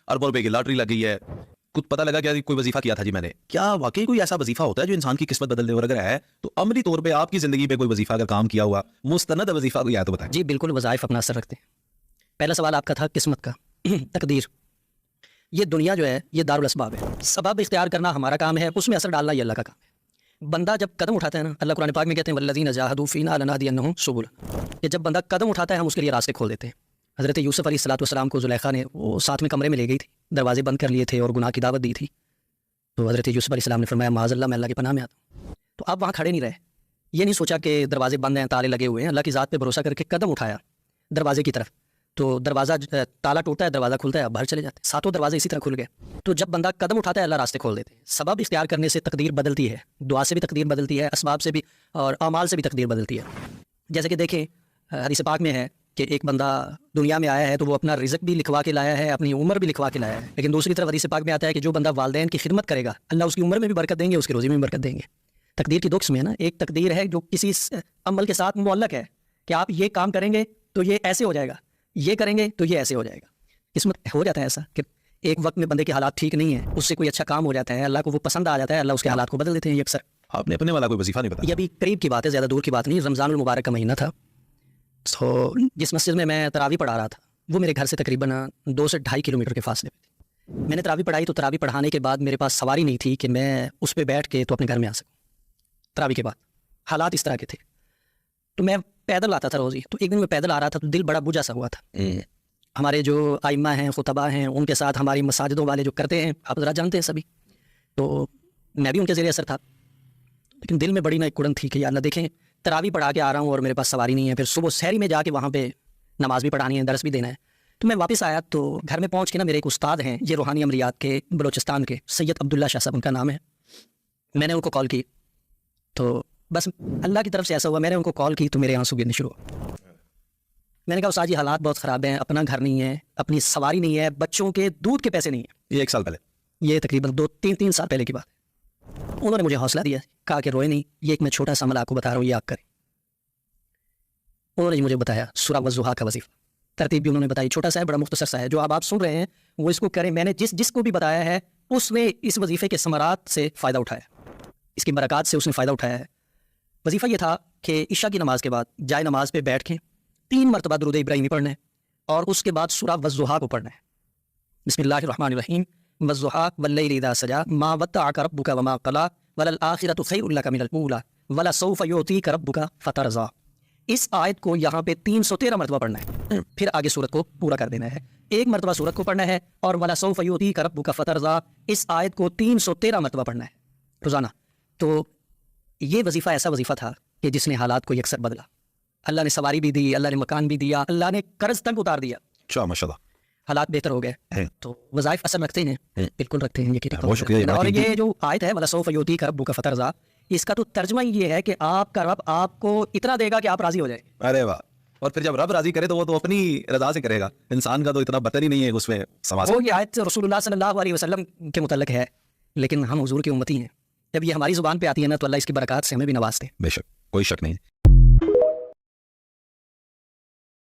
اربوں روپے کی لاٹری لگ گئی ہے, کچھ پتہ لگا کہ کوئی وظیفہ کیا تھا جی میں نے, کیا واقعی کوئی ایسا وظیفہ ہوتا ہے جو انسان کی قسمت بدل دے؟ اور اگر ہے تو عملی طور پہ آپ کی زندگی پہ کوئی وظیفہ اگر کام کیا ہوا مستند وظیفہ کوئی ہے تو بتائیں. جی بالکل, وظائف اپنا اثر رکھتے ہیں. پہلا سوال آپ کا تھا قسمت کا, تقدیر. یہ دنیا جو ہے یہ دارالاسباب ہے, سبب اختیار کرنا ہمارا کام ہے, اس میں اثر ڈالنا یہ اللہ کا کام ہے. بندہ جب قدم اٹھاتا ہے نا, اللہ قرآن پاک میں کہتے ہیں والذین جاہدوا فینا لنہدینہم سبلنا, کہ جب بندہ قدم اٹھاتا ہے ہم اس کے لیے راستے کھول دیتے ہیں. حضرت یوسف علیہ السلام کو زلیخا نے وہ ساتھ میں کمرے میں لے گئی تھی, دروازے بند کر لیے تھے اور گناہ کی دعوت دی تھی. تو حضرت یوسف علیہ السلام نے فرمایا معاذ اللہ, میں اللہ کی پناہ میں آتا ہوں. تو آپ وہاں کھڑے نہیں رہے, یہ نہیں سوچا کہ دروازے بند ہیں, تالے لگے ہوئے ہیں, اللہ کی ذات پہ بھروسہ کر کے قدم اٹھایا دروازے کی طرف. تو دروازہ تالا ٹوٹتا ہے, دروازہ کھلتا ہے, آپ باہر چلے جاتے ہیں. ساتوں دروازے اسی طرح کھل گئے. تو جب بندہ قدم اٹھاتا ہے اللہ راستے کھول دیتے ہیں. سبب اختیار کرنے سے تقدیر بدلتی ہے, دعا سے بھی تقدیر بدلتی ہے, اسباب سے بھی اور اعمال سے بھی تقدیر بدلتی ہے. جیسے کہ دیکھیں حدیث پاک میں ہے کہ ایک بندہ دنیا میں آیا ہے تو وہ اپنا رزق بھی لکھوا کے لایا ہے, اپنی عمر بھی لکھوا کے لایا ہے. لیکن دوسری طرف حدیث پاک میں آتا ہے کہ جو بندہ والدین کی خدمت کرے گا اللہ اس کی عمر میں بھی برکت دیں گے, اس کی روزی میں بھی برکت دیں گے. تقدیر کی دو قسمیں ہیں نا, ایک تقدیر ہے جو کسی عمل کے ساتھ معلق ہے کہ آپ یہ کام کریں گے تو یہ ایسے ہو جائے گا, یہ کریں گے تو یہ ایسے ہو جائے گا. قسمت ہو جاتا ہے ایسا کہ ایک وقت میں بندے کے حالات ٹھیک نہیں ہیں, اس سے کوئی اچھا کام ہو جاتا ہے, اللہ کو وہ پسند آ جاتا ہے, اللہ اس کے حالات کو بدل دیتے ہیں. یہ اکثر آپ نے اپنے والا کوئی وظیفہ نہیں بتایا؟ یہ ابھی قریب کی بات ہے, زیادہ دور کی بات نہیں. رمضان المبارک کا مہینہ تھا, تو جس مسجد میں میں تراویح پڑھا رہا تھا وہ میرے گھر سے تقریباً 2 سے 2.5 کلومیٹر کے فاصلے پہ تھی. میں نے تراویح پڑھائی تو تراویح پڑھانے کے بعد میرے پاس سواری نہیں تھی کہ میں اس پہ بیٹھ کے تو اپنے گھر میں آ سکوں. تراویح کے بعد حالات اس طرح کے تھے, تو میں پیدل آتا تھا روزی. تو ایک دن میں پیدل آ رہا تھا تو دل بڑا بجھا سا ہوا تھا. ہمارے جو ائمہ ہیں, خطبہ ہیں, ان کے ساتھ ہماری مساجدوں والے جو کرتے ہیں, آپ ذرا جانتے ہیں سبھی, تو میں بھی ان کے زیر اثر تھا. لیکن دل میں بڑی نا ایک کڑن تھی کہ یا اللہ دیکھیں تراویح پڑھا کے آ رہا ہوں اور میرے پاس سواری نہیں ہے, پھر صبح سحری میں جا کے وہاں پہ نماز بھی پڑھانی ہے, درس بھی دینا ہے. تو میں واپس آیا تو گھر میں پہنچ کے نا میرے ایک استاد ہیں, یہ روحانی عملیات کے بلوچستان کے, سید عبداللہ شاہ صاحب ان کا نام ہے. میں نے ان کو کال کی تو بس اللہ کی طرف سے ایسا ہوا, میں نے ان کو کال کی تو میرے آنسو گرنے شروع ہو. میں نے کہا استاد جی حالات بہت خراب ہیں, اپنا گھر نہیں ہے, اپنی سواری نہیں ہے, بچوں کے دودھ کے پیسے نہیں ہیں. یہ 1 سال پہلے, یہ تقریباً 2-3 سال پہلے کی بات ہے. انہوں نے مجھے حوصلہ دیا, کہا کہ روئے نہیں, یہ ایک میں چھوٹا سا عمل آپ کو بتا رہا ہوں, یہ آپ کریں. انہوں نے مجھے بتایا سورہ والضحیٰ کا وظیفہ, ترتیب بھی انہوں نے بتائی, چھوٹا سا ہے, بڑا مختصر سا ہے, جو آپ سن رہے ہیں وہ اس کو کریں. میں نے جس کو بھی بتایا ہے اس نے اس وظیفے کے ثمرات سے فائدہ اٹھایا, اس کی برکات سے اس نے فائدہ اٹھایا ہے. وظیفہ یہ تھا کہ عشاء کی نماز کے بعد جائے نماز پہ بیٹھ کے 3 مرتبہ درود ابراہیمی پڑھنا ہے, اور اس کے بعد سورہ والضحیٰ کو پڑھنا ہے. بسم اللہ الرحمن الرحیم, والضحیٰ واللیل اذا سجی ما ودعک ربک وما قلی وللآخرۃ خیر لک من الاولی ولسوف یعطیک ربک فترضی. اس آیت کو یہاں پہ 313 مرتبہ پڑھنا ہے, پھر آگے سورت کو پورا کر دینا ہے. 1 مرتبہ سورت کو پڑھنا ہے, اور وَلَسَوْفَ يُعْطِيكَ رَبُّكَ فَتَرْضَىٰ اس آیت کو 313 مرتبہ پڑھنا ہے روزانہ. تو یہ وظیفہ ایسا وظیفہ تھا کہ جس نے حالات کو یکسر بدلا. اللہ نے سواری بھی دی, اللہ نے مکان بھی دیا, اللہ نے قرض تک اتار دیا. اچھا ماشاء اللہ, حالات بہتر ہو گئے. تو وظائف اثر رکھتے ہیں, بالکل رکھتے ہیں. بہت شکریہ. اور یہ جو آیت ہے وَلَسَوْفَ يُعْطِيكَ رَبُّكَ فَتَرْضَىٰ, اس کا تو ترجمہ یہ ہے کہ آپ کا رب آپ کو اتنا دے گا کہ آپ راضی ہو جائیں. ارے واہ, اور پھر جب رب راضی کرے تو وہ تو اپنی رضا سے کرے گا, انسان کا تو اتنا برتن ہی نہیں ہے اس میں سماج. وہ یہ آیت رسول اللہ صلی اللہ علیہ وسلم کے متعلق ہے, لیکن ہم حضور کی امتی ہیں. جب یہ ہماری زبان پہ آتی ہے نا تو اللہ اس کی برکات سے ہمیں بھی نوازتے ہیں. بے شک, کوئی شک نہیں.